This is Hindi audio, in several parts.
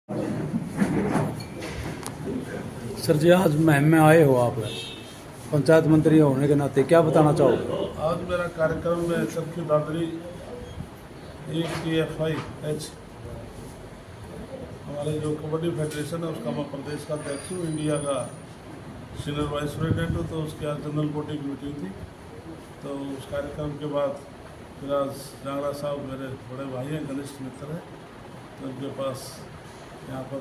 सर जी, आज मुहिम में आए हो आप पंचायत मंत्री होने के नाते, क्या बताना चाहोगे? आज मेरा कार्यक्रम में चरखी दादरी AKFI-H हमारे जो कबड्डी फेडरेशन है उसका मैं प्रदेश का अध्यक्ष हूँ, इंडिया का सीनियर वाइस प्रेसिडेंट हूँ। तो उसके आज जनरल बॉडी की मीटिंग थी। तो उस कार्यक्रम के बाद फिर आज जांगड़ा साहब मेरे बड़े भाई हैं, घनिष्ठ मित्र हैं, तो उनके पास यहाँ पर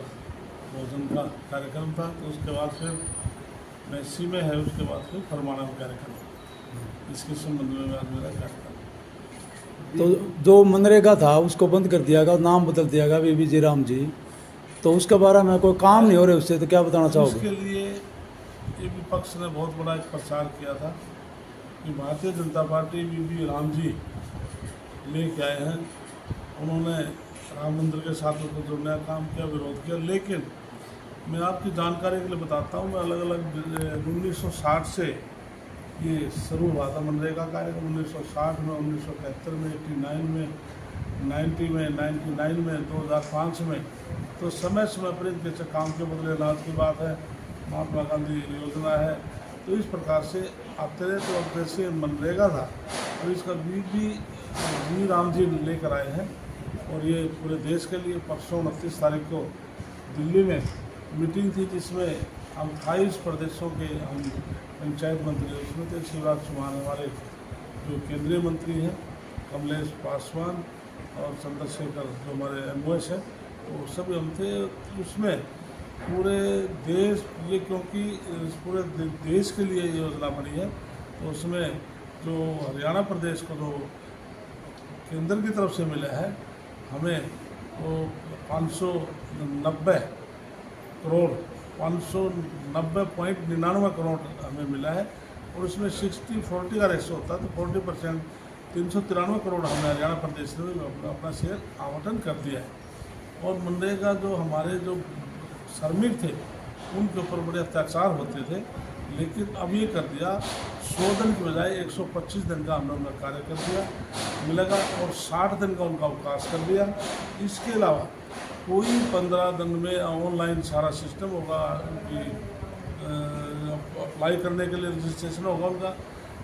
भोजन का कार्यक्रम था। तो उसके बाद फिर मैं इसी में है, उसके बाद फिर फरमाना में कार्यक्रम, इसके संबंध में आज मेरा कार्यक्रम। तो जो मनरेगा था उसको बंद कर दिया गया, नाम बदल दिया गया बीबी जी राम जी, तो उसके बारे में कोई काम नहीं हो रहे उससे, तो क्या बताना चाहोगे? उसके लिए ये विपक्ष ने बहुत बड़ा एक प्रचार किया था कि भारतीय जनता पार्टी बीबी राम जी लेके आए हैं, उन्होंने राम मंदिर के साथ उसको जोड़ने का काम किया, विरोध किया। लेकिन मैं आपकी जानकारी के लिए बताता हूँ, मैं अलग अलग 1960 से ये शुरू हुआ था मनरेगा कार्यक्रम। 1960 में, 1971 में, 89 में, 90 में, 99 में, 2005 में, तो समय समय पर जैसे काम के बदले अनाज की बात है, महात्मा गांधी योजना है, तो इस प्रकार से आते रहे। तो अब जैसे मनरेगा था तो इसका बीबी राम जी लेकर आए हैं, और ये पूरे देश के लिए परसों 29 तारीख को दिल्ली में मीटिंग थी, जिसमें हम 28 प्रदेशों के हम पंचायत मंत्री उसमें थे। शिवराज चौहान हमारे जो केंद्रीय मंत्री हैं, कमलेश पासवान और चंद्रशेखर जो हमारे MOS हैं, वो सभी हम थे उसमें। पूरे देश ये, क्योंकि पूरे देश के लिए ये योजना बनी है, तो उसमें जो हरियाणा प्रदेश को जो केंद्र की तरफ से मिला है हमें, वो 590 करोड़ 590.99 करोड़ हमें मिला है। और उसमें 60-40 का रेशो होता है, तो 40% 393 करोड़ हमें हरियाणा प्रदेश ने अपना शेयर आवंटन कर दिया है। और मनरेगा जो हमारे जो श्रमिक थे उनके ऊपर बड़े अत्याचार होते थे, लेकिन अब ये कर दिया, 100 दिन की बजाय 125 दिन का हमने उनका कार्य कर दिया मिलेगा, और 60 दिन का उनका अवकाश कर दिया। इसके अलावा कोई 15 दिन में ऑनलाइन सारा सिस्टम होगा, उनकी अप्लाई करने के लिए रजिस्ट्रेशन होगा उनका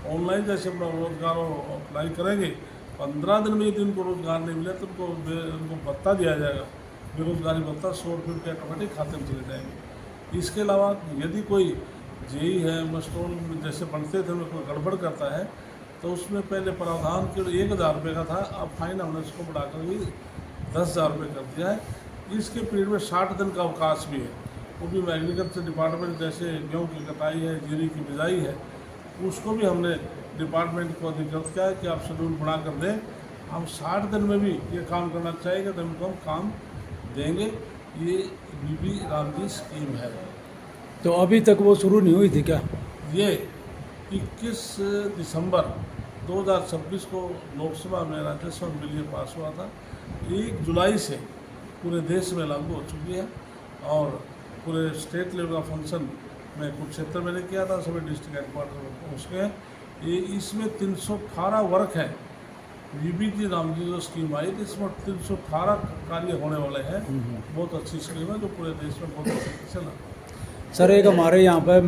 ऑनलाइन। जैसे अपना रोजगार अप्लाई करेंगे, 15 दिन में यदि उनको रोजगार नहीं मिले तो उनको भत्ता दिया जाएगा, बेरोजगारी भत्ता 100 रुपये के ऑटोमेटिक खाते में चले जाएंगे। इसके अलावा यदि कोई जेई है, मस्टोन जैसे बनते थे, उनको गड़बड़ करता है, तो उसमें पहले प्रावधान के 1000 रुपये का था, अब फाइन हमने उसको बढ़ाकर भी 10,000 रुपये कर दिया है। इसके पीरियड में 60 दिन का अवकाश भी है, वो भी एग्रीकल्चर डिपार्टमेंट, जैसे गेहूँ की कटाई है, जीरी की बिजाई है, उसको भी हमने डिपार्टमेंट को अधिकृत किया है कि आप शेड्यूल बना कर दें, हम 60 दिन में भी ये काम करना चाहेंगे तो उनको हम काम देंगे। ये बीबी राम जी स्कीम है। तो अभी तक वो शुरू नहीं हुई थी क्या? ये 21 दिसंबर 2026 को लोकसभा में राज्यसभा बिल ये पास हुआ था। 1 जुलाई से पूरे देश में लागू हो चुकी है, और पूरे स्टेट लेवल का फंक्शन मैं कुरुक्षेत्र मैंने किया था, सभी डिस्ट्रिक्ट हेडक्वार्टर उसके। ये इसमें 318 वर्क है। बीबी जी राम जी जो स्कीम आई थी, इसमें 318 कार्य होने वाले हैं। बहुत अच्छी स्कीम है जो पूरे देश में बहुत अच्छे से चला। सर, एक हमारे यहाँ पे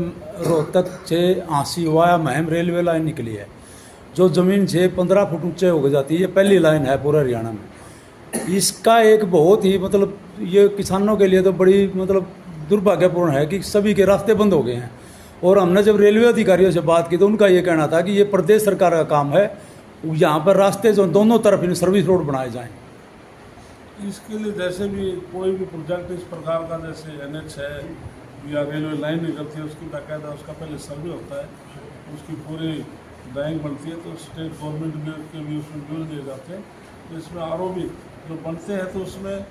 रोहतक से आंसी वाया महम रेलवे लाइन निकली है, जो ज़मीन से 15 फुट ऊंचे हो जाती है। ये पहली लाइन है पूरे हरियाणा में। इसका एक बहुत ही मतलब ये किसानों के लिए तो बड़ी मतलब दुर्भाग्यपूर्ण है कि सभी के रास्ते बंद हो गए हैं। और हमने जब रेलवे अधिकारियों से बात की तो उनका ये कहना था कि ये प्रदेश सरकार का काम है, यहाँ पर रास्ते जो दोनों तरफ इन सर्विस रोड बनाए जाएँ। इसके लिए जैसे भी कोई भी प्रोजेक्ट इस प्रकार का, जैसे NH है या रेलवे लाइन निकलती है, उसकी बाकायदा उसका पहले सर्वे होता है, उसकी पूरी ड्राइंग बनती है, तो स्टेट गवर्नमेंट के भी उसमें बिल दिए जाते हैं। तो इसमें ROB जो बनते हैं, तो उसमें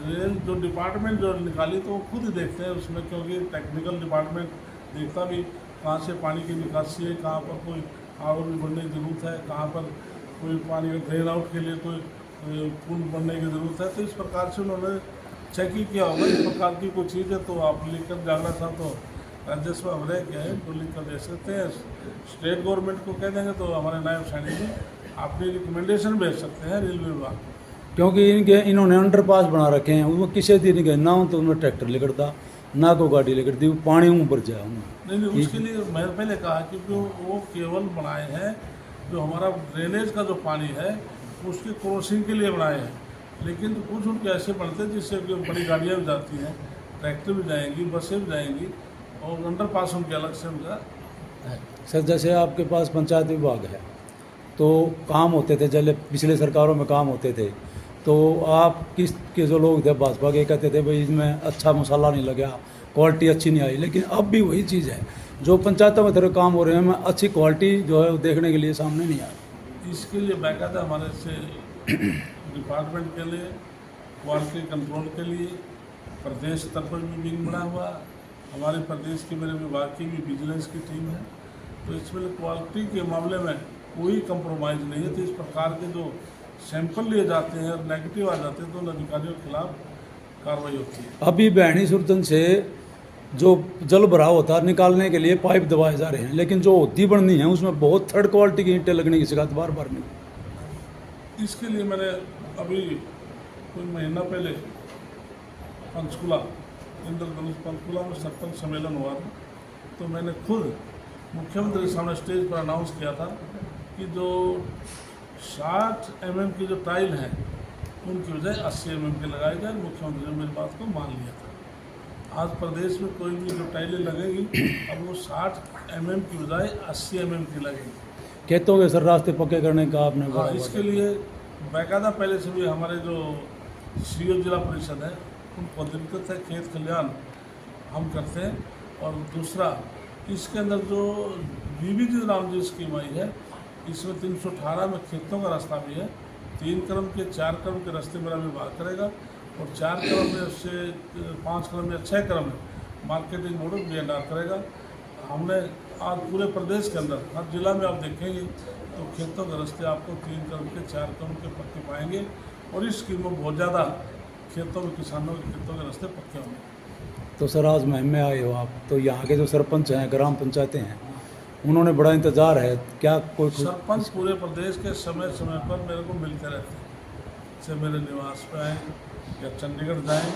रेल जो डिपार्टमेंट जो निकाली तो वो खुद ही देखते हैं उसमें, क्योंकि टेक्निकल डिपार्टमेंट देखता भी कहाँ से पानी की निकासी है, कहाँ पर कोई ROB बनने की ज़रूरत है, कहाँ पर कोई पानी का ड्रेन आउट के लिए कोई पुल बनने की ज़रूरत है। तो इस प्रकार से उन्होंने चेक ही किया होगा, इस प्रकार की कोई चीज़ है तो आप लिखकर जागड़ा साहब तो राजस्व हम रह गया है तो लिख कर दे सकते हैं। स्टेट गवर्नमेंट को कह देंगे तो हमारे नायब सैनिक जी अपनी रिकमेंडेशन भेज सकते हैं रेलवे विभाग। क्योंकि इन्होंने अंडरपास बना रखे हैं, उसमें किसी दिन गए ना हो तो उनमें ट्रैक्टर लिकड़ता ना कोई गाड़ी लिकड़ती, पानी ऊपर जाए उनमें। नहीं, उसके लिए मैंने पहले कहा कि वो केवल बनाए हैं जो हमारा ड्रेनेज का जो पानी है उसके क्रॉसिंग के लिए बनाए हैं, लेकिन कुछ उनके ऐसे बनते हैं जिससे कि बड़ी गाड़ियाँ भी जाती हैं, ट्रैक्टर भी जाएंगी, बसें भी जाएंगी, और अंडरपास उनके अलग से उनका। सर जैसे आपके पास पंचायत विभाग है तो काम होते थे, जब पिछले सरकारों में काम होते थे तो आप किस के जो लोग थे भाजपा के कहते थे भाई इसमें अच्छा मसाला नहीं लगा, क्वालिटी अच्छी नहीं आई, लेकिन अब भी वही चीज़ है जो पंचायतों में तरह काम हो रहे हैं में अच्छी क्वालिटी जो है वो देखने के लिए सामने नहीं आ रही। इसके लिए बाकायदा हमारे से डिपार्टमेंट के लिए, क्वालिटी कंट्रोल के लिए प्रदेश स्तर पर भी विंग बना हुआ, हमारे प्रदेश के मेरे विभाग की भी विजिलेंस की टीम है, तो इसमें क्वालिटी के मामले में कोई कंप्रोमाइज़ नहीं है। तो इस प्रकार के जो सैंपल लिए जाते हैं और नेगेटिव आ जाते हैं तो उन अधिकारियों के खिलाफ कार्रवाई होती है। अभी बहनी सुरजन से जो जल भराव होता है निकालने के लिए पाइप दबाए जा रहे हैं, लेकिन जो होती बननी है उसमें बहुत थर्ड क्वालिटी की ईंटें लगने की शिकायत बार बार नहीं। इसके लिए मैंने अभी कोई महीना पहले पंचकुला, इंद्रधनुष पंचकुला में सरपंच सम्मेलन हुआ था, तो मैंने खुद मुख्यमंत्री के सामने स्टेज पर अनाउंस किया था कि जो 60 mm की जो टाइल है उनकी बजाय 80 mm के लगाए जाए। मुख्यमंत्री ने मेरी बात को मान लिया था। आज प्रदेश में कोई भी जो टाइलें लगेगी अब वो 60 mm की बजाय 80 mm की लगेगी। खेतों के सर रास्ते पक्के करने का आपने हाँ, बोला इसके लिए बाकायदा पहले से भी हमारे जो सीओ जिला परिषद है उनको दिक्कत है, खेत कल्याण हम करते हैं। और दूसरा इसके अंदर जो बीबीजी राम जी स्कीम आई है इसमें 318 में खेतों का रास्ता भी है, 3 क्रम के 4 क्रम के रास्ते मेरा विभाग करेगा, और 4 क्रम में उससे 5 क्रम या 6 क्रम में मार्केटिंग मॉडल BNR करेगा। हमने आज पूरे प्रदेश के अंदर हर जिला में आप देखेंगे तो खेतों के रास्ते आपको 3 क्रम के 4 क्रम के पक्के पाएंगे, और इस स्कीम में बहुत ज़्यादा खेतों में किसानों के खेतों के रास्ते पक्के होंगे। तो सर आज मुहिम में आए हो आप, तो यहाँ के जो सरपंच हैं, ग्राम पंचायतें हैं, उन्होंने बड़ा इंतजार है, क्या कोई सरपंच पूरे प्रदेश के समय समय पर मेरे को मिलते रहते हैं, चाहे मेरे निवास पे आए या चंडीगढ़ जाएं।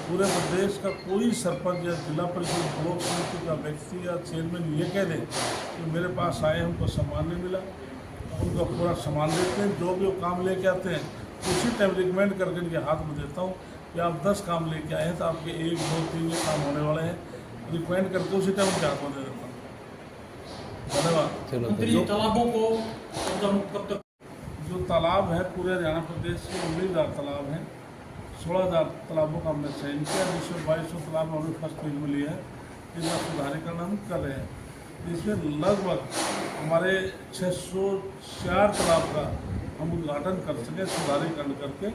पूरे प्रदेश का कोई सरपंच या जिला परिषद ब्लॉक समिति का व्यक्ति या चेयरमैन ये कह दे कि मेरे पास आए हमको सम्मान नहीं मिला, उनका पूरा सम्मान देते हैं। जो भी वो काम लेके आते हैं उसी टाइम रिकमेंड करके इनके हाथ में देता हूँ कि आप 10 काम लेके आए हैं तो आपके 1, 2, 3 ये काम होने वाले हैं, रिकमेंड करके उसी टाइम उनके हाथ में दे देता हूँ। धन्यवाद। चलो तालाबों को कब तक? जो तालाब है पूरे हरियाणा प्रदेश के 19,000 तालाब हैं, 16,000 तालाबों का हमने चयन किया, जिसमें 2200 तालाब हमने फर्स्ट फेज में लिया है, जिसका सुधारीकरण हम कर रहे हैं। इसमें लगभग हमारे 604 तालाब का हम उद्घाटन कर सकें सुधारीकरण करके,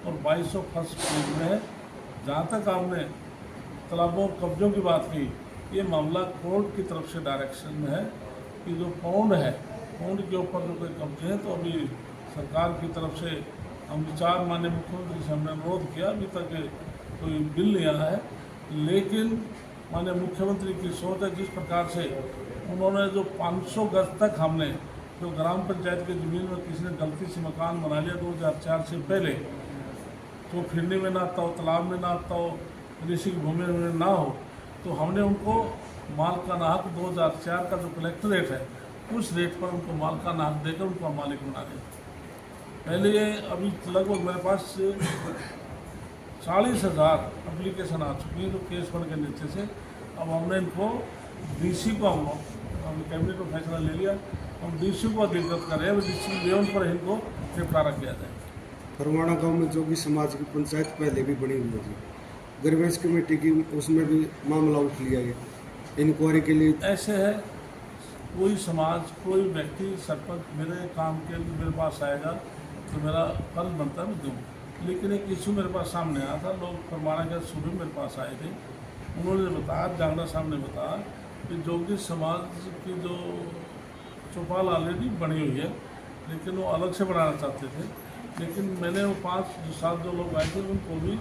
और 2200 फर्स्ट फेज में है। जहाँ तक आपने तालाबों कब्जों की बात की, ये मामला कोर्ट की तरफ से डायरेक्शन में है कि जो पौंड है, पौंड के ऊपर जो कोई कब्जे हैं, तो अभी सरकार की तरफ से हम विचार माननीय मुख्यमंत्री से हमने अनुरोध किया, अभी तक कोई बिल नहीं आया है, लेकिन माननीय मुख्यमंत्री की सोच है जिस प्रकार से उन्होंने जो 500 गज तक हमने जो ग्राम पंचायत की ज़मीन में किसी ने गलती से मकान बना लिया 2004 से पहले, तो फिरनी में ना आता हो, तालाब में ना आता हो, ऋषि की भूमि में ना हो, तो हमने उनको मालकाना हक 2004 का जो कलेक्टर रेट है उस रेट पर उनको मालकाना हक देकर उनको मालिक बना दिया। पहले ये अभी लगभग मेरे पास 40,000 एप्लीकेशन आ चुकी है जो केस फंड के नीचे से। अब हमने इनको DC को हमने कैबिनेट में फैसला ले लिया, हम DC को अधिकृत कर रहे हैं, DC लेवल पर इनको निपटारा किया जाए। फरवाना गांव में जो भी समाज की पंचायत पहले भी बनी हुई थी, ग्रीवेंस कमेटी की, उसमें भी मामला उठ लिया गया इंक्वायरी के लिए। ऐसे है कोई समाज, कोई व्यक्ति, सरपंच मेरे काम के लिए मेरे पास आएगा तो मेरा फर्ज बनता है मैं दूँ, लेकिन एक इशू मेरे पास सामने आया था। लोग फरमाना के शुरू मेरे पास आए थे, उन्होंने बताया, जांगड़ा साहब ने बताया कि जोगी समाज की जो चौपाल ऑलरेडी बनी हुई है, लेकिन वो अलग से बनाना चाहते थे। लेकिन मैंने वो 5-7 जो लोग आए थे उनको भी,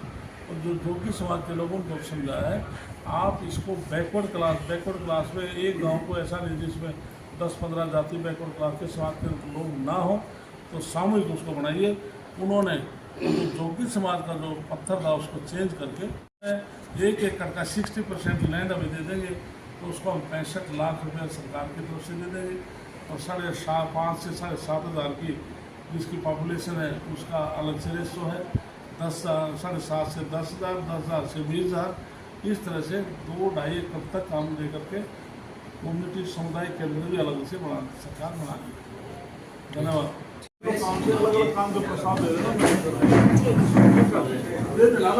और जो जोगी समाज के लोगों को समझाया है, आप इसको बैकवर्ड क्लास में एक गांव को ऐसा नहीं जिसमें 10-15 जाति बैकवर्ड क्लास के समाज के लोग ना हो, तो सामूहिक उसको बनाइए। उन्होंने तो जो जोगी समाज का जो पत्थर था उसको चेंज करके 1 एकड़ का 60% लैंड अभी दे देंगे, तो उसको हम 65 लाख रुपये सरकार की तरफ से दे देंगे। और 5.5 से 7.5 हज़ार की जिसकी पॉपुलेशन है उसका अलग से रेशो है। 7.5 से 10,000, 10,000 से 20,000, इस तरह से 2-2.5 एकड़ तक काम दे करके कम्युनिटी समुदाय केंद्र भी अलग से बना सरकार बना दी। धन्यवाद। तो काम से अलग अलग काम के प्रस्ताव दे देना, दे देना।